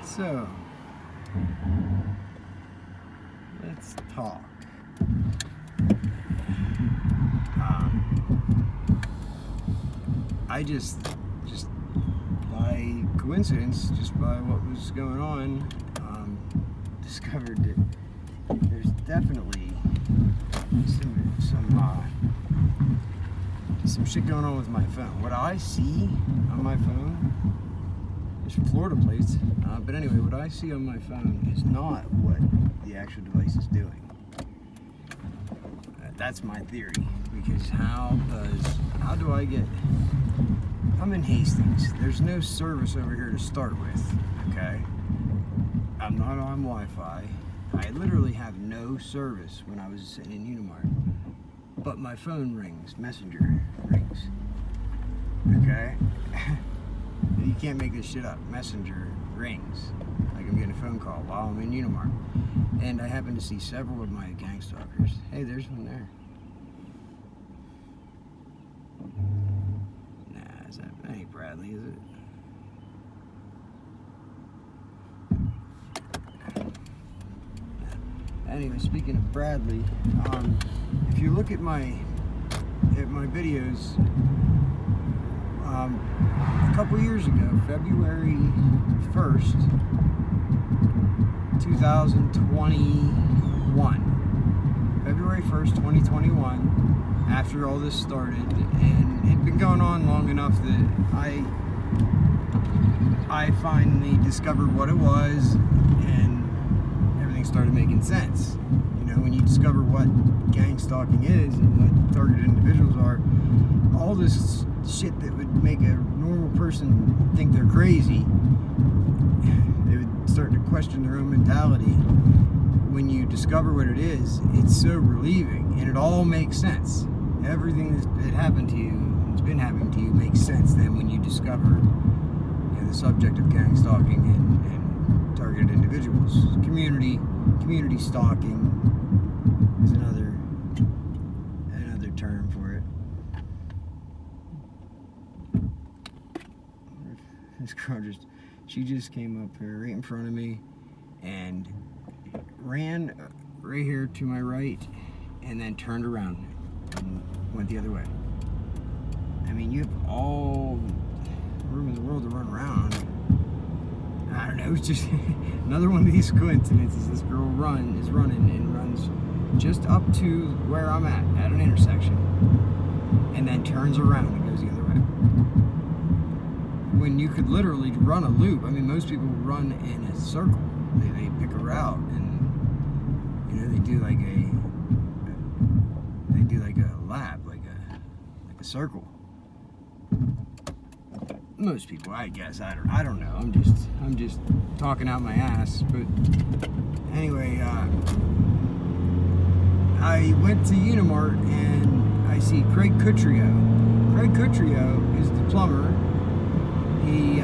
So, let's talk. I just by coincidence, just by what was going on, discovered that there's definitely some shit going on with my phone. What I see on my phone is Florida plates, but anyway, what I see on my phone is not what the actual device is doing. That's my theory, because how do I get, I'm in Hastings, there's no service over here to start with, okay? I'm not on Wi-Fi, I literally have no service when I was sitting in Unimart, but my phone rings, Messenger rings, okay? You can't make this shit up, Messenger rings, like I'm getting a phone call while I'm in Unimart. And I happen to see several of my gang stalkers. Hey, there's one there. Nah, is that ain't Bradley, is it? Anyway, speaking of Bradley, if you look at my videos, a couple years ago, February 1st, 2021. February 1st, 2021, after all this started, and it'd been going on long enough that I finally discovered what it was, and everything started making sense. You know, when you discover what gang stalking is and what targeted individuals are, all this shit that would make a normal person think they're crazy, they would start to question their own mentality. When you discover what it is, it's so relieving, and it all makes sense. Everything that happened to you, it's been happening to you, makes sense then when you discover, you know, the subject of gang stalking and targeted individuals. Community stalking is another term for it. This girl she just came up here right in front of me and ran right here to my right and then turned around and went the other way. I mean, you have all the room in the world to run around. I don't know, it's just another one of these coincidences. This girl is running and runs just up to where I'm at an intersection, and then turns around and goes the other way. When you could literally run a loop. I mean, most people run in a circle. They pick a route, and you know, they do like a lap, like a circle. Most people, I guess. I don't know. I'm just talking out my ass. But anyway, I went to Unimart and I see Craig Coutrio. Craig Coutrio is the plumber. He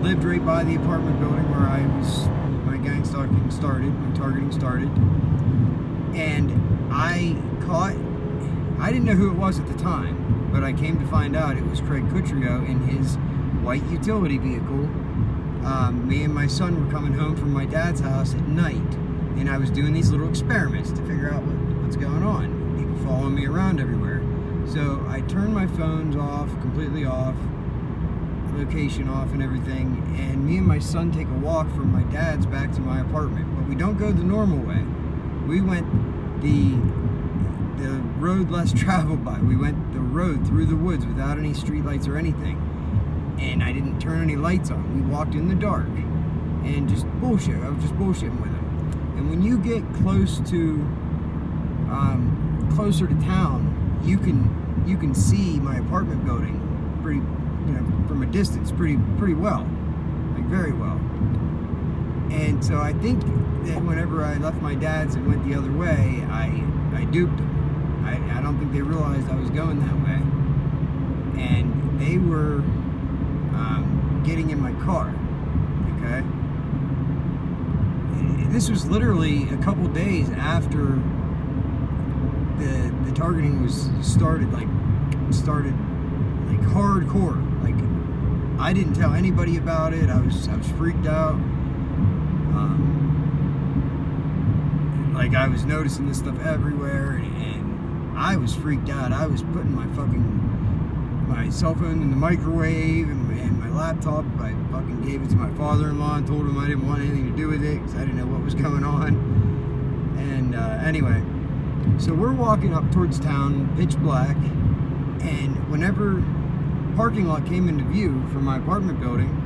lived right by the apartment building where my gang stalking started, my targeting started. And I didn't know who it was at the time, but I came to find out it was Craig Coutrio in his white utility vehicle. Me and my son were coming home from my dad's house at night, and I was doing these little experiments to figure out what's going on. People following me around everywhere. So I turned my phones off, completely off, location off and everything, and me and my son take a walk from my dad's back to my apartment. But we don't go the normal way. We went the road less traveled by. We went the road through the woods without any street lights or anything. And I didn't turn any lights on. We walked in the dark and just bullshit. I was just bullshitting with him. And when you get close to closer to town, you can see my apartment building pretty, you know, from a distance pretty well, like very well. And so I think that whenever I left my dad's and went the other way, I duped them. I don't think they realized I was going that way, and they were getting in my car. Okay, this was literally a couple days after the targeting was started like hardcore. Like, I didn't tell anybody about it. I was freaked out. Like, I was noticing this stuff everywhere, and I was freaked out. I was putting my cell phone in the microwave and my laptop. I fucking gave it to my father-in-law and told him I didn't want anything to do with it because I didn't know what was going on. And anyway, so we're walking up towards town, pitch black, and whenever parking lot came into view from my apartment building,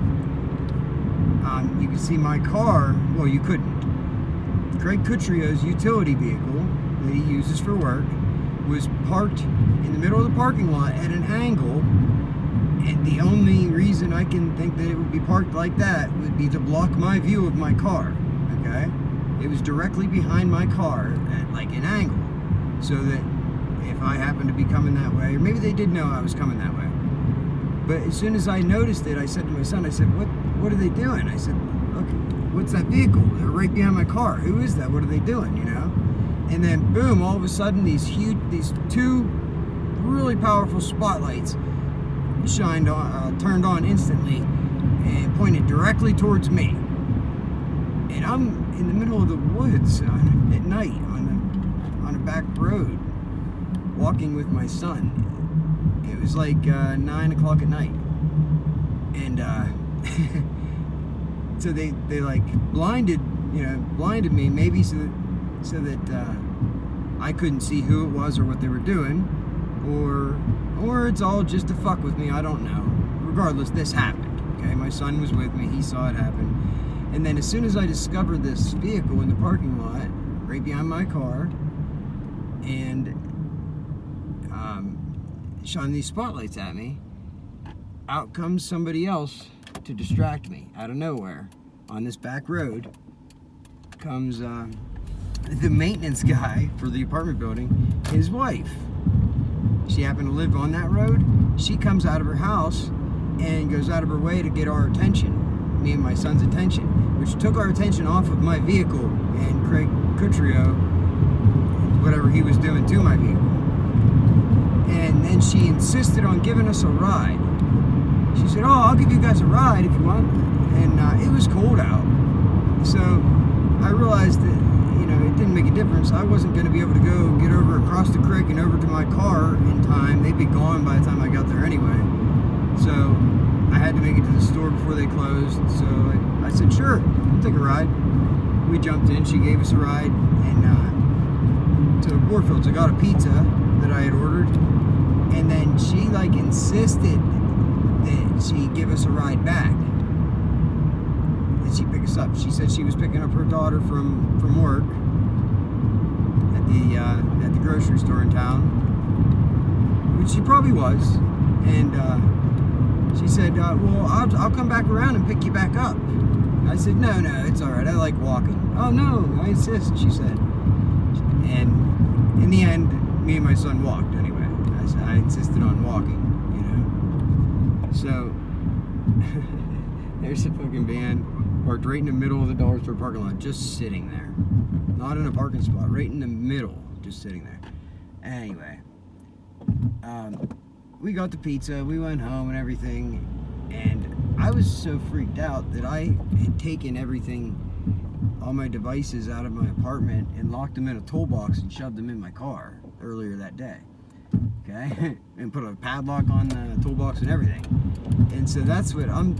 you could see my car. Well, you couldn't. Craig Cutrio's utility vehicle that he uses for work was parked in the middle of the parking lot at an angle, and the only reason I can think that it would be parked like that would be to block my view of my car, okay? It was directly behind my car at like an angle, so that if I happened to be coming that way, or maybe they did know I was coming that way. But as soon as I noticed it, I said to my son, I said, what are they doing? I said, look, what's that vehicle? They're right behind my car. Who is that? What are they doing, you know? And then boom, all of a sudden these two really powerful spotlights turned on instantly and pointed directly towards me. And I'm in the middle of the woods at night on a back road, walking with my son. It was like 9 o'clock at night, and so they like blinded me, maybe so that I couldn't see who it was or what they were doing, or it's all just to fuck with me. I don't know. Regardless, this happened. Okay, my son was with me. He saw it happen, and then as soon as I discovered this vehicle in the parking lot right behind my car, and shone these spotlights at me, out comes somebody else to distract me out of nowhere. On this back road comes the maintenance guy for the apartment building, his wife. She happened to live on that road. She comes out of her house and goes out of her way to get our attention, me and my son's attention, which took our attention off of my vehicle and Craig Cutrio, whatever he was doing to my vehicle. And then she insisted on giving us a ride. She said, oh, I'll give you guys a ride if you want. And it was cold out. So I realized that, you know, it didn't make a difference. I wasn't going to be able to go get over across the creek and over to my car in time. They'd be gone by the time I got there anyway. So I had to make it to the store before they closed. So I said, sure, I'll take a ride. We jumped in. She gave us a ride and to Warfield's. I got a pizza that I had ordered. And then she like insisted that she give us a ride back. That she pick us up. She said she was picking up her daughter from work at the grocery store in town, which she probably was. And she said, well, I'll come back around and pick you back up. I said, no, it's all right. I like walking. Oh no, I insist, she said. And in the end, me and my son walked anyway. I insisted on walking, you know. So there's a fucking van parked right in the middle of the dollar store parking lot, just sitting there. Not in a parking spot, right in the middle, just sitting there. Anyway, we got the pizza, we went home and everything, and I was so freaked out that I had taken everything, all my devices out of my apartment and locked them in a toolbox and shoved them in my car earlier that day. Okay, and put a padlock on the toolbox and everything. And so that's what I'm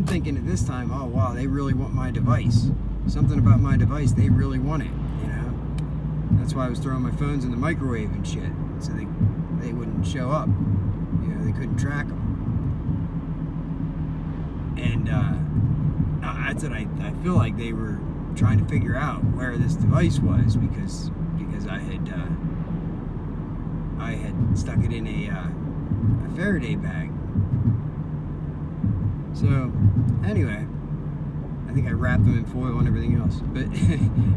thinking at this time. Oh wow, they really want my device. Something about my device, they really want it. You know, that's why I was throwing my phones in the microwave and shit, so they wouldn't show up. You know, they couldn't track them. And that's what I feel like they were trying to figure out where this device was because I had stuck it in a Faraday bag. So anyway, I think I wrapped them in foil and everything else. But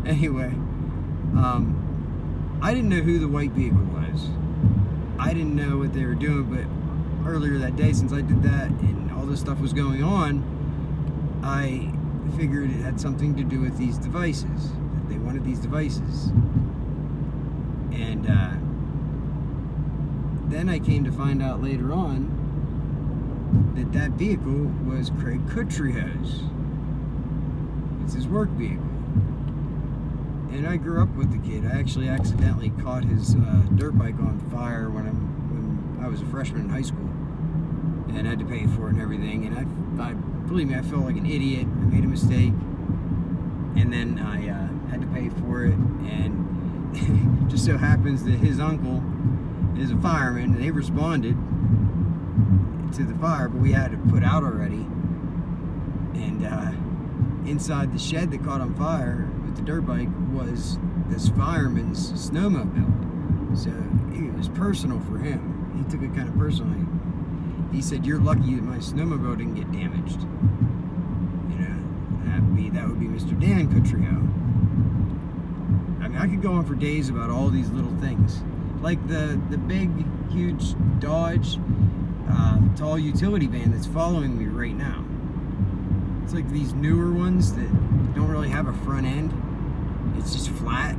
anyway, I didn't know who the white vehicle was. I didn't know what they were doing, but earlier that day, since I did that and all this stuff was going on, I figured it had something to do with these devices. That they wanted these devices. And then I came to find out later on that that vehicle was Craig Cutrio's. It's his work vehicle. And I grew up with the kid. I actually accidentally caught his dirt bike on fire when I was a freshman in high school, and had to pay for it and everything. And I believe me, I felt like an idiot. I made a mistake, and then I had to pay for it. And just so happens that his uncle is a fireman, and they responded to the fire, but we had it put out already. And inside the shed that caught on fire with the dirt bike was this fireman's snowmobile. So it was personal for him. He took it kind of personally. He said, "You're lucky that my snowmobile didn't get damaged." You know, that would be Mr. Dan Couturier. I mean, I could go on for days about all these little things, like the big, huge Dodge tall utility van that's following me right now. It's like these newer ones that don't really have a front end. It's just flat.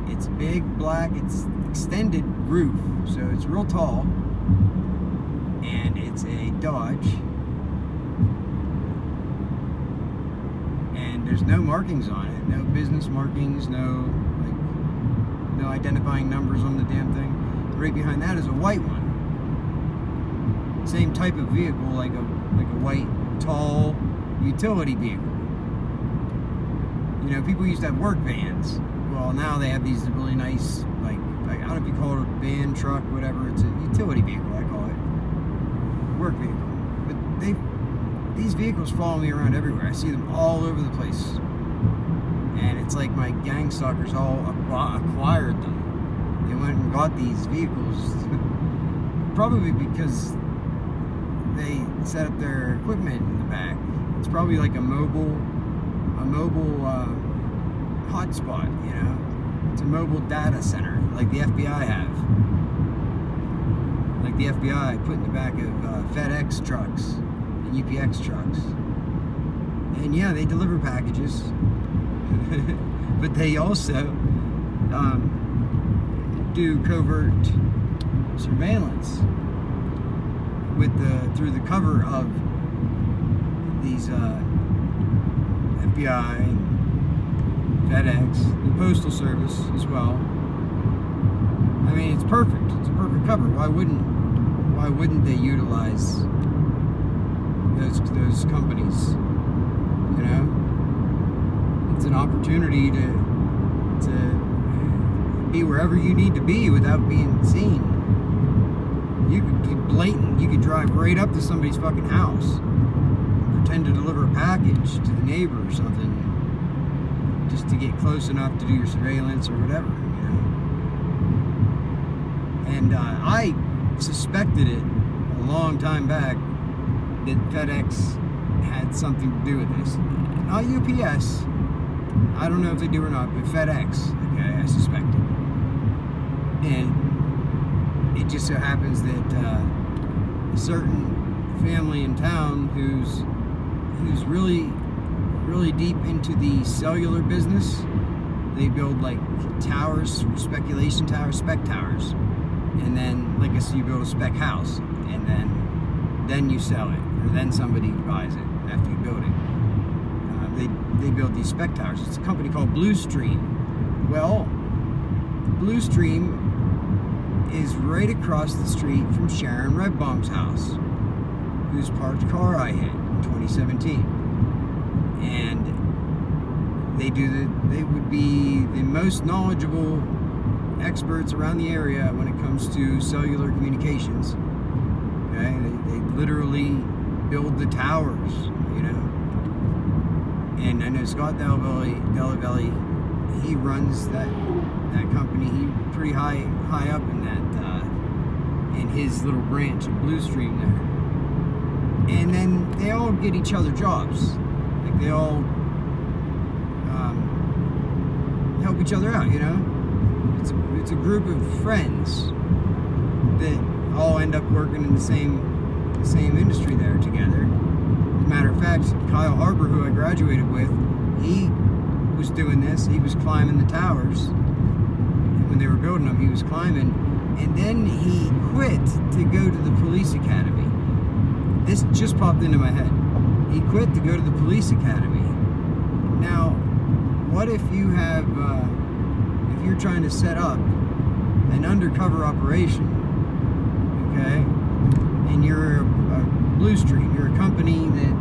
It's big, black, it's extended roof, so it's real tall. And it's a Dodge. And there's no markings on it, no business markings, no identifying numbers on the damn thing. Right behind that is a white one. Same type of vehicle, like a white, tall utility vehicle. You know, people used to have work vans. Well, now they have these really nice, like I don't know if you call it a van, truck, whatever. It's a utility vehicle, I call it. Work vehicle. But these vehicles follow me around everywhere. I see them all over the place. And it's like my gang stalkers all acquired them. They went and got these vehicles probably because they set up their equipment in the back. It's probably like a mobile hotspot, you know. It's a mobile data center, like the FBI have. Like the FBI put in the back of FedEx trucks and UPX trucks. And yeah, they deliver packages, but they also do covert surveillance through the cover of these FBI, FedEx, the Postal Service as well. I mean, it's perfect. It's a perfect cover. Why wouldn't they utilize those companies? You know, it's an opportunity to be wherever you need to be without being seen. You could be blatant. You could drive right up to know fucking house, pretend to deliver a package to the neighbor or something, just to get close enough to do your surveillance or whatever, you know. And I suspected it a long time back that FedEx had something to do with this. Not UPS. I don't know if they do or not, but FedEx, okay, I suspect it. And it just so happens that a certain family in town who's really deep into the cellular business, they build like towers, speculation towers, spec towers, and then like you build a spec house, and then you sell it, or then somebody buys it after you build it. They build these spec towers. It's a company called Bluestream. Well, Bluestream is right across the street from Sharon Redbaum's house, whose parked car I hit in 2017. And they would be the most knowledgeable experts around the area when it comes to cellular communications. Okay, they literally build the towers, you know. And I know Scott Delavelli, he runs that company. He's pretty high up in that in his little branch of Bluestream there. And then they all get each other jobs. Like they all help each other out, you know. It's a group of friends that all end up working in the same industry there together. As a matter of fact, Kyle Harper, who I graduated with, he was doing this. He was climbing the towers. When they were building them, he was climbing. And then he quit to go to the police academy. This just popped into my head. He quit to go to the police academy what if you have, if you're trying to set up an undercover operation, okay, and you're a Blue Stream, you're a company that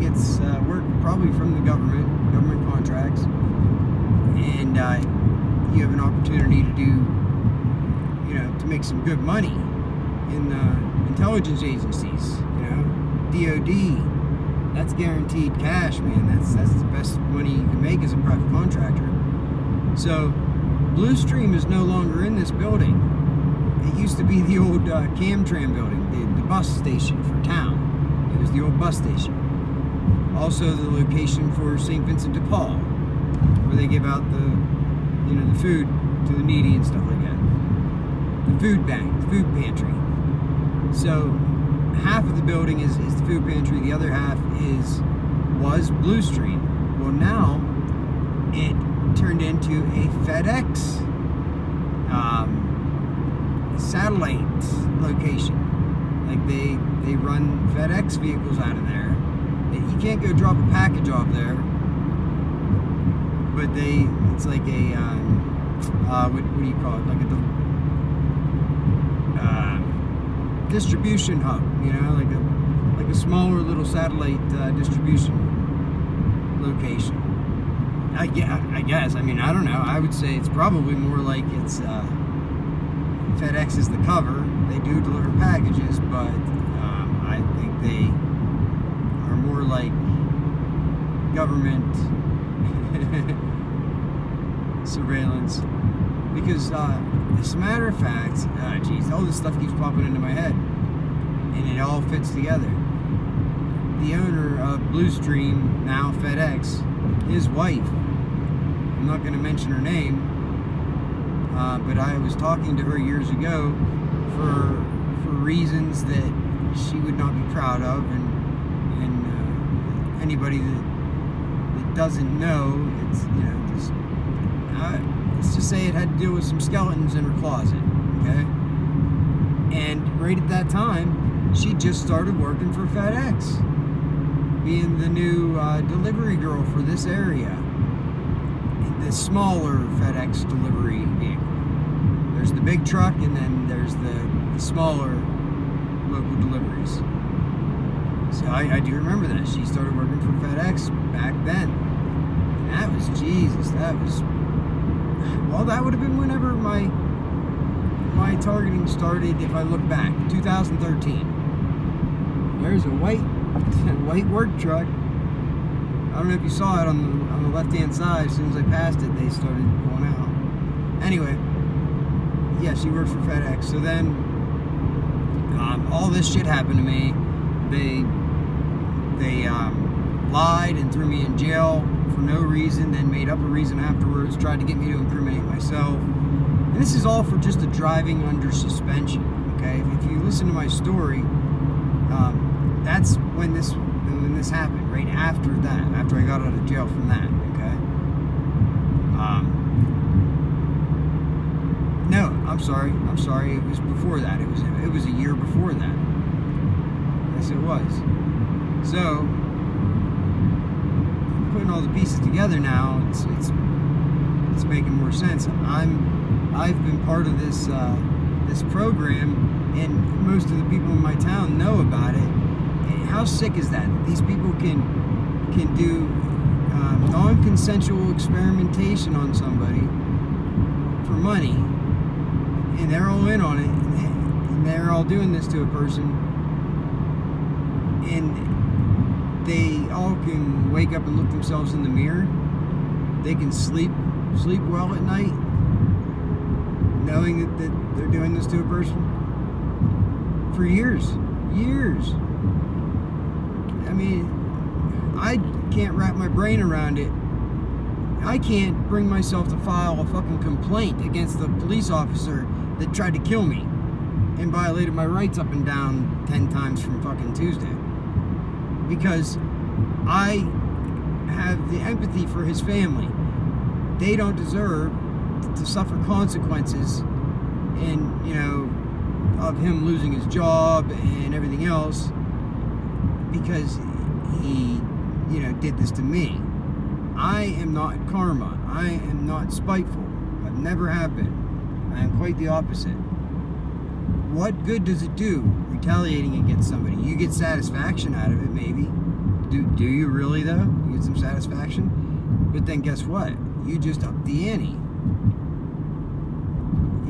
gets work probably from the government contracts, and you have an opportunity to do, you know, to make some good money in intelligence agencies, you know, DOD, that's guaranteed cash, man. That's the best money you can make as a private contractor. So Blue Stream is no longer in this building. It used to be the old Camtram building, the bus station for town. It was the old bus station. Also the location for St. Vincent de Paul, where they give out the, you know, the food to the needy and stuff like that. The food bank, the food pantry. So half of the building is the food pantry, the other half was Blue Stream. Well, now it turned into a FedEx satellite location. Like they run FedEx vehicles out of there. You can't go drop a package off there, but it's like a what do you call it? Like a distribution hub, you know, like a smaller little satellite distribution location. I guess. I mean, I don't know. I would say it's probably more like it's FedEx is the cover. They do deliver packages, but I think they are more like government surveillance. Because, as a matter of fact, geez, all this stuff keeps popping into my head, and it all fits together. The owner of Blue Stream, now FedEx, his wife, I'm not going to mention her name, but I was talking to her years ago for reasons that she would not be proud of, and anybody that doesn't know, it's, you know, just, let's just say it had to deal with some skeletons in her closet, okay? And right at that time, she just started working for FedEx, being the new delivery girl for this area. The smaller FedEx delivery vehicle. There's the big truck, and then there's the smaller local deliveries. So I do remember that. She started working for FedEx back then. And that was, Jesus, that was, well, that would have been whenever my targeting started, if I look back, 2013. There's a white work truck. I don't know if you saw it on the left-hand side. As soon as I passed it, they started going out. Anyway, yeah, she worked for FedEx. So then, all this shit happened to me. They lied and threw me in jail for no reason, then made up a reason afterwards, tried to get me to incriminate myself. And this is all for just a driving under suspension, okay? If you listen to my story, that's when this happened, right after that, after I got out of jail from that, okay? No, I'm sorry, it was before that. It was a year before that. Yes, it was. So, putting all the pieces together now, it's making more sense. I've been part of this this program, and most of the people in my town know about it. And how sick is that? These people can do non-consensual experimentation on somebody for money, and they're all in on it, and they're all doing this to a person, and they all can wake up and look themselves in the mirror. They can sleep well at night, knowing that they're doing this to a person for years. I mean, I can't wrap my brain around it. I can't bring myself to file a fucking complaint against the police officer that tried to kill me and violated my rights up and down 10 times from fucking Tuesday. Because I have the empathy for his family. They don't deserve to suffer consequences, and, you know, of him losing his job and everything else because he, you know, did this to me. I am not karma. I am not spiteful. I never have been. I am quite the opposite. What good does it do retaliating against somebody? You get satisfaction out of it, maybe. Do you really, though? You get some satisfaction? But then guess what? You just up the ante.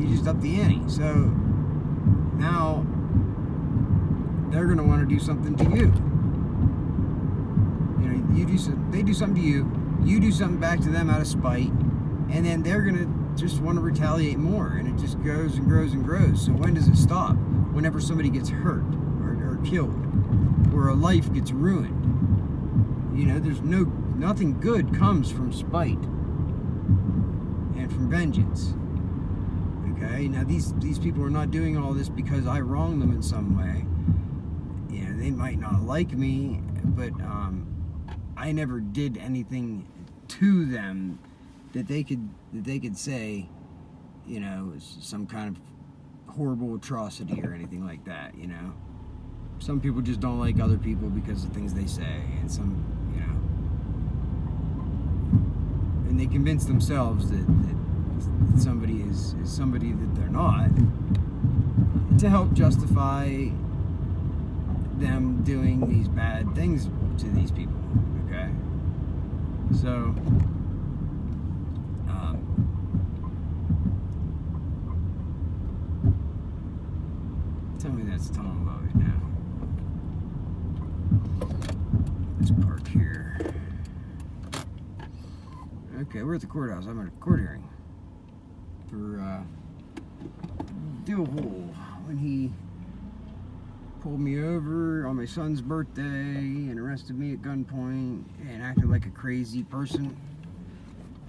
You just up the ante. So now they're going to want to do something to you. You know, they do something to you. You do something back to them out of spite, and then they're going to just want to retaliate more, and it just grows and grows and grows. So when does it stop? Whenever somebody gets hurt or killed, or a life gets ruined. You know, there's nothing good comes from spite and from vengeance. Okay, now these people are not doing all this because I wronged them in some way. You know, they might not like me, but I never did anything to them that they could say, you know, some kind of horrible atrocity or anything like that. You know, some people just don't like other people because of things they say, and some, you know, and they convince themselves that somebody is somebody that they're not, to help justify them doing these bad things to these people. Okay, so tell me that's Tom above it now. Let's park here. Okay, we're at the courthouse. I'm at a court hearing for Diehl when he pulled me over on my son's birthday and arrested me at gunpoint and acted like a crazy person,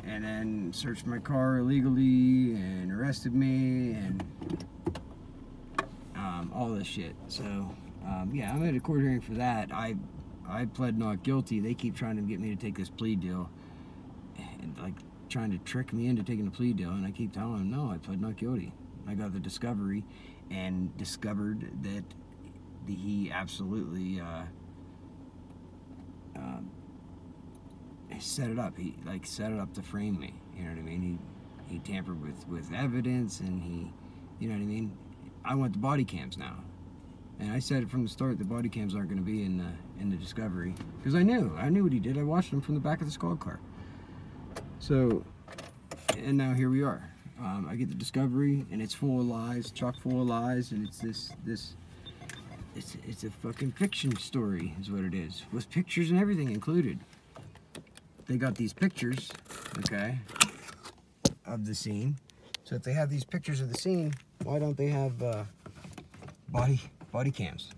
and then searched my car illegally and arrested me and all this shit. So yeah, I'm at a court hearing for that. I pled not guilty. They keep trying to get me to take this plea deal, and like trying to trick me into taking a plea deal, and I keep telling them, no, I pled not guilty. I got the discovery and discovered that he absolutely set it up. He set it up to frame me. You know what I mean? He tampered with evidence, and he, you know what I mean? I want the body cams now, and I said it from the start. The body cams aren't going to be in the discovery, because I knew what he did. I watched him from the back of the squad car. So, and now here we are. I get the discovery, and it's full of lies, chock full of lies, and it's it's a fucking fiction story, is what it is, with pictures and everything included. They got these pictures, okay, of the scene. So if they have these pictures of the scene, why don't they have body cams?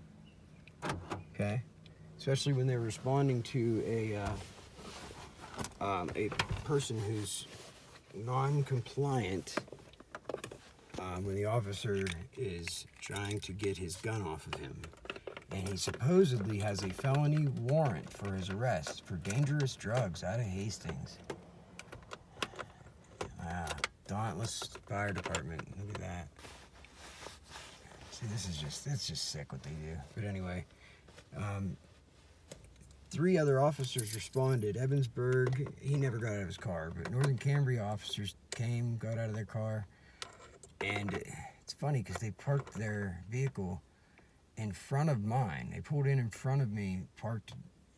Okay, especially when they're responding to a person who's non-compliant, when the officer is trying to get his gun off of him, and he supposedly has a felony warrant for his arrest for dangerous drugs out of Hastings. Wow, dauntless fire department. Look at that. See, it's just sick what they do. But anyway, 3 other officers responded. Evansburg, he never got out of his car, but Northern Cambria officers came, got out of their car, and it's funny because they parked their vehicle in front of mine. They pulled in front of me, parked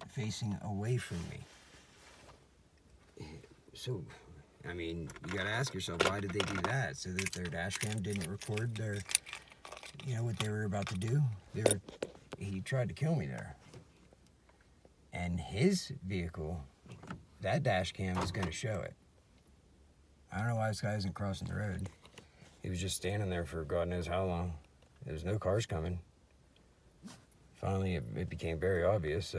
facing away from me. So, I mean, you gotta ask yourself, why did they do that? So that their dash cam didn't record their, you know, what they were about to do? He tried to kill me there. And his vehicle, that dash cam is gonna show it. I don't know why this guy isn't crossing the road. He was just standing there for God knows how long. There's no cars coming. Finally, it became very obvious.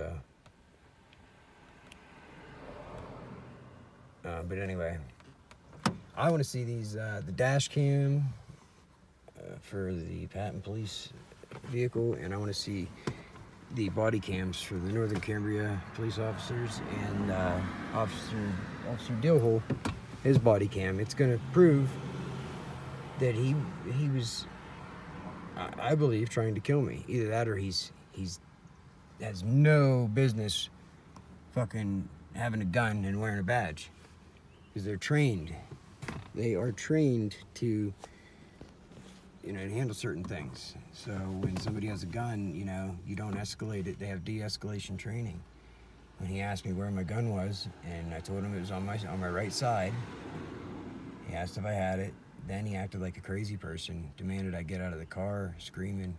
But anyway, I want to see these the dash cam for the Patton police vehicle, and I want to see the body cams for the Northern Cambria police officers and Officer Diehl, his body cam. It's going to prove that he was, I believe, trying to kill me. Either that, or he's has no business fucking having a gun and wearing a badge, because they're trained. They are trained to, you know, to handle certain things. So when somebody has a gun, you know, you don't escalate it. They have de-escalation training. When he asked me where my gun was, and I told him it was on my right side, he asked if I had it. Then he acted like a crazy person, demanded I get out of the car, screaming,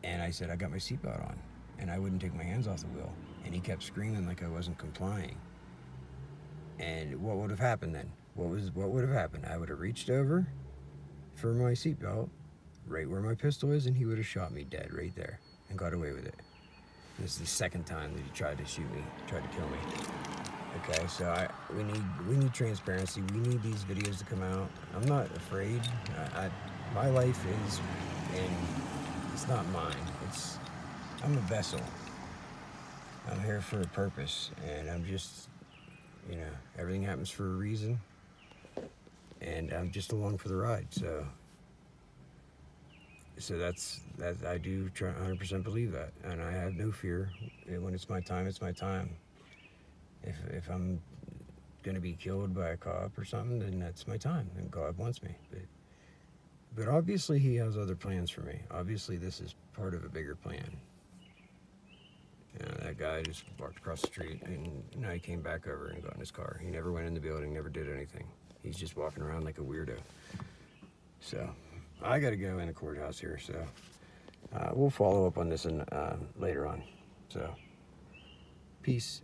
and I said I got my seatbelt on, and I wouldn't take my hands off the wheel, and he kept screaming like I wasn't complying. And what would have happened then? What would have happened? I would have reached over for my seatbelt, right where my pistol is, and he would have shot me dead right there and got away with it. This is the second time that he tried to shoot me, tried to kill me. Okay, so we need transparency. We need these videos to come out. I'm not afraid. My life is, and it's not mine. I'm a vessel. I'm here for a purpose, and I'm just, you know, everything happens for a reason, and I'm just along for the ride. So that's I do 100% believe that, and I have no fear. When it's my time, it's my time. If I'm gonna be killed by a cop or something, then that's my time, and God wants me. But obviously he has other plans for me. Obviously this is part of a bigger plan. You know, that guy just walked across the street, and you know, he came back over and got in his car. He never went in the building, never did anything. He's just walking around like a weirdo. So I got to go in the courthouse here, so we'll follow up on this later on. So, peace.